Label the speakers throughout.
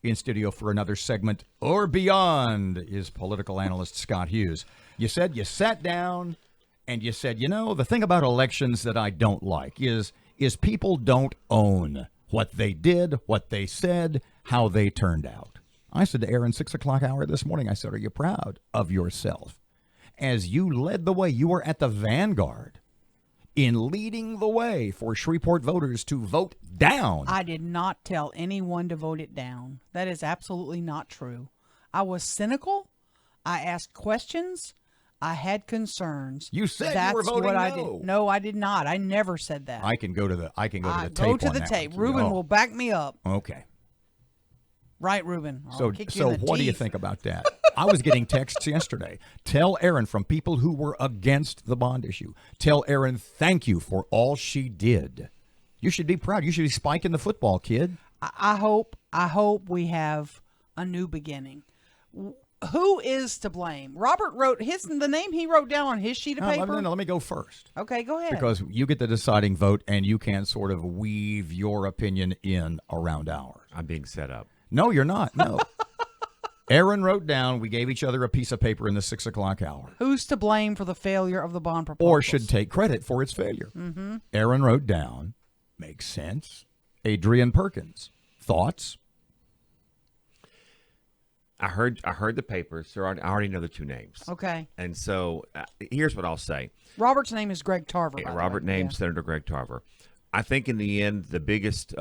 Speaker 1: In studio for another segment or beyond is political analyst Scott Hughes. You said you sat down and you said, the thing about elections that I don't like is people don't own what they did, what they said, how they turned out. I said to Aaron, 6 o'clock hour this morning, I said, are you proud of yourself? As you led the way, you were at the vanguard in leading the way for Shreveport voters to vote down.
Speaker 2: I did not tell anyone to vote it down. That is absolutely not true. I was cynical. I asked questions. I had concerns.
Speaker 1: You said you were voting
Speaker 2: no.
Speaker 1: I did.
Speaker 2: No, I did not. I never said that.
Speaker 1: I can go to the tape.
Speaker 2: Go to the tape. Ruben will back me up.
Speaker 1: Okay.
Speaker 2: Right, Ruben.
Speaker 1: So what do you think about that? I was getting texts yesterday. Tell Aaron from people who were against the bond issue. Tell Aaron thank you for all she did. You should be proud. You should be spiking the football, kid.
Speaker 2: I hope we have a new beginning. Who is to blame? Robert wrote the name he wrote down on his sheet of paper.
Speaker 1: Let me go first.
Speaker 2: Okay, go ahead.
Speaker 1: Because you get the deciding vote, and you can sort of weave your opinion in around ours.
Speaker 3: I'm being set up.
Speaker 1: No, you're not. No. Aaron wrote down, we gave each other a piece of paper in the 6 o'clock hour.
Speaker 2: Who's to blame for the failure of the bond proposal?
Speaker 1: Or should take credit for its failure.
Speaker 2: Mm-hmm.
Speaker 1: Aaron wrote down, makes sense. Adrian Perkins, thoughts?
Speaker 3: I heard the papers, so I already know the two names.
Speaker 2: Okay.
Speaker 3: And so here's what I'll say.
Speaker 2: Robert's name is Greg Tarver.
Speaker 3: Robert named Senator Greg Tarver. I think in the end, the biggest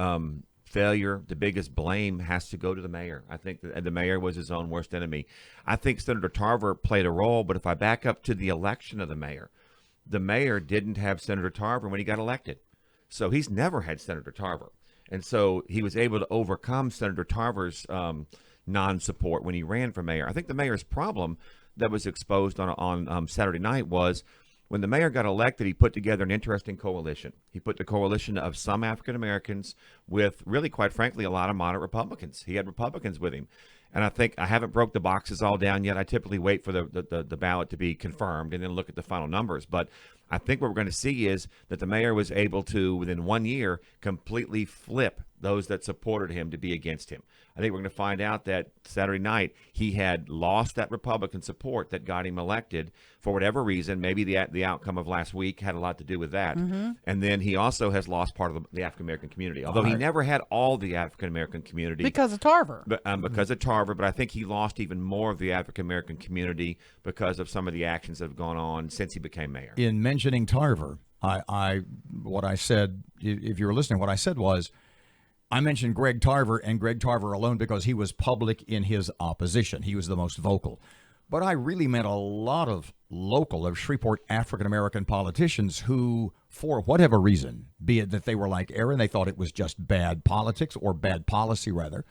Speaker 3: failure, the biggest blame has to go to the mayor. I think the mayor was his own worst enemy. I think Senator Tarver played a role, but if I back up to the election of the mayor didn't have Senator Tarver when he got elected. So he's never had Senator Tarver. And so he was able to overcome Senator Tarver's non-support when he ran for mayor. I think the mayor's problem that was exposed on Saturday night was when the mayor got elected, he put together an interesting coalition. He put the coalition of some African Americans with really, quite frankly, a lot of moderate Republicans. He had Republicans with him. And I think I haven't broke the boxes all down yet. I typically wait for the ballot to be confirmed and then look at the final numbers. But I think what we're going to see is that the mayor was able to, within 1 year, completely flip those that supported him to be against him. I think we're going to find out that Saturday night he had lost that Republican support that got him elected for whatever reason. Maybe the outcome of last week had a lot to do with that.
Speaker 2: Mm-hmm.
Speaker 3: And then he also has lost part of the African-American community, although he never had all the African-American community.
Speaker 2: Because of Tarver.
Speaker 3: Because of Tarver, but I think he lost even more of the African-American community because of some of the actions that have gone on since he became mayor.
Speaker 1: In mentioning Tarver, what I said, if you were listening, what I said was, I mentioned Greg Tarver and Greg Tarver alone because he was public in his opposition. He was the most vocal. But I really meant a lot of local, of Shreveport African-American politicians who, for whatever reason, be it that they were like Aaron, they thought it was just bad politics or bad policy rather,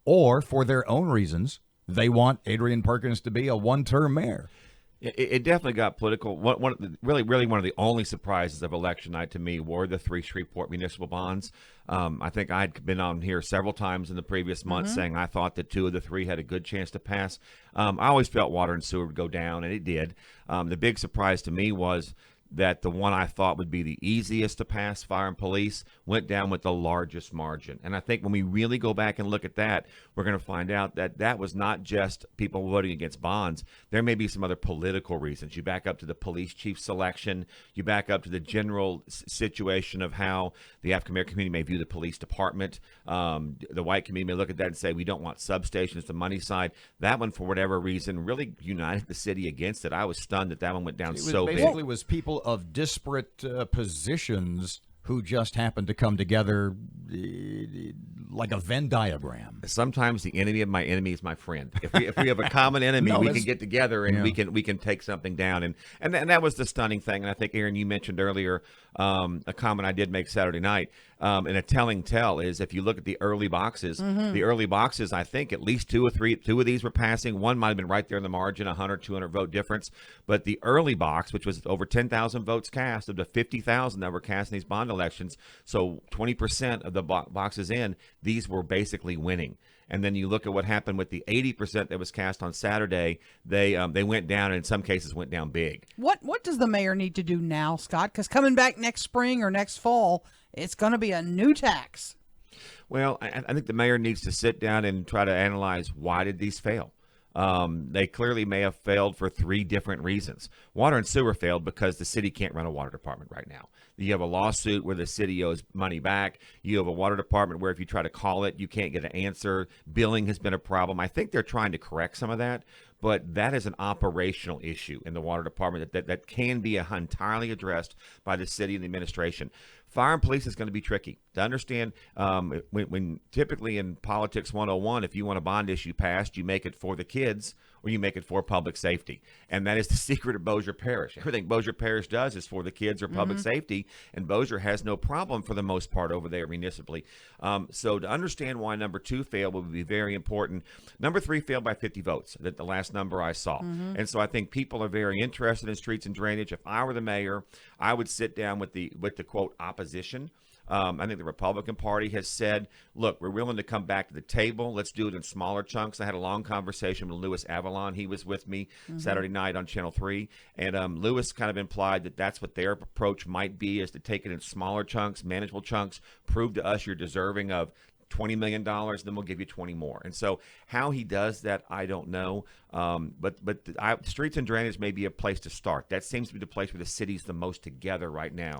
Speaker 1: or for their own reasons, they want Adrian Perkins to be a one-term mayor.
Speaker 3: It definitely got political. Really one of the only surprises of election night to me were the 3 Shreveport municipal bonds. I think I'd been on here several times in the previous months saying I thought that 2 of the 3 had a good chance to pass. I always felt water and sewer would go down, and it did. The big surprise to me was that the one I thought would be the easiest to pass, fire and police, went down with the largest margin. And I think when we really go back and look at that, we're going to find out that that was not just people voting against bonds. There may be some other political reasons. You back up to the police chief selection. You back up to the general situation of how the African-American community may view the police department. The white community may look at that and say, we don't want substations, the money side. That one, for whatever reason, really united the city against it. I was stunned that one went down so big.
Speaker 1: Basically, was people of disparate positions who just happened to come together like a Venn diagram.
Speaker 3: Sometimes the enemy of my enemy is my friend. If we have a common enemy, we can get together and we can take something down. And that was the stunning thing. And I think, Aaron, you mentioned earlier a comment I did make Saturday night. And a telling tell is if you look at the early boxes, I think at least 2 of these were passing. One might have been right there in the margin, 100, 200 vote difference. But the early box, which was over 10,000 votes cast of the 50,000 that were cast in these bond elections, so 20% of the boxes in, these were basically winning. And then you look at what happened with the 80% that was cast on Saturday. They went down, and in some cases went down big.
Speaker 2: What does the mayor need to do now, Scott? Because coming back next spring or next fall, it's going to be a new tax.
Speaker 3: Well, I think the mayor needs to sit down and try to analyze why did these fail. They clearly may have failed for three different reasons. Water and sewer failed because the city can't run a water department right now. You have a lawsuit where the city owes money back. You have a water department where if you try to call it, you can't get an answer. Billing has been a problem. I think they're trying to correct some of that, but that is an operational issue in the water department that can be entirely addressed by the city and the administration. Fire and police is going to be tricky to understand. When typically in politics 101, if you want a bond issue passed, you make it for the kids or you make it for public safety. And that is the secret of Bossier Parish. Everything Bossier Parish does is for the kids or public safety, and Bossier has no problem for the most part over there municipally. So to understand why number 2 failed would be very important. Number 3 failed by 50 votes, the last number I saw. And so I think people are very interested in streets and drainage. If I were the mayor, I would sit down with the quote opposition. I think the Republican Party has said, look, we're willing to come back to the table. Let's do it in smaller chunks. I had a long conversation with Louis Avalon. He was with me Saturday night on Channel 3. And Louis kind of implied that that's what their approach might be, is to take it in smaller chunks, manageable chunks, prove to us you're deserving of $20 million, then we'll give you 20 more. And so how he does that, I don't know. But streets and drainage may be a place to start. That seems to be the place where the city's the most together right now.